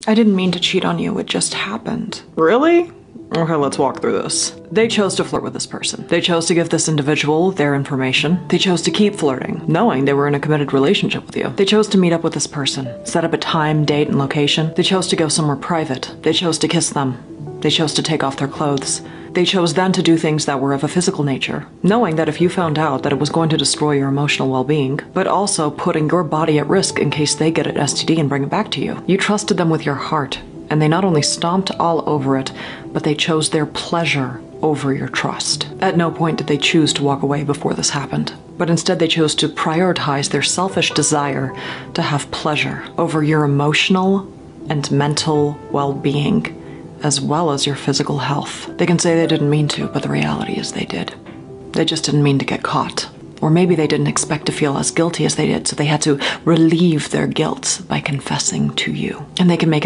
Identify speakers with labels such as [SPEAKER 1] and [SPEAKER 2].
[SPEAKER 1] I didn't mean to cheat on you, it just happened. Really? Okay, let's walk through this. They chose to flirt with this person. They chose to give this individual their information. They chose to keep flirting, knowing they were in a committed relationship with you. They chose to meet up with this person, set up a time, date, and location. They chose to go somewhere private. They chose to kiss them. They chose to take off their clothes. They chose then to do things that were of a physical nature, knowing that if you found out that it was going to destroy your emotional well-being, but also putting your body at risk in case they get an STD and bring it back to you. You trusted them with your heart, and they not only stomped all over it, but they chose their pleasure over your trust. At no point did they choose to walk away before this happened, but instead they chose to prioritize their selfish desire to have pleasure over your emotional and mental well-being, as well as your physical health. They can say they didn't mean to, but the reality is they did. They just didn't mean to get caught. Or maybe they didn't expect to feel as guilty as they did, so they had to relieve their guilt by confessing to you. And they can make it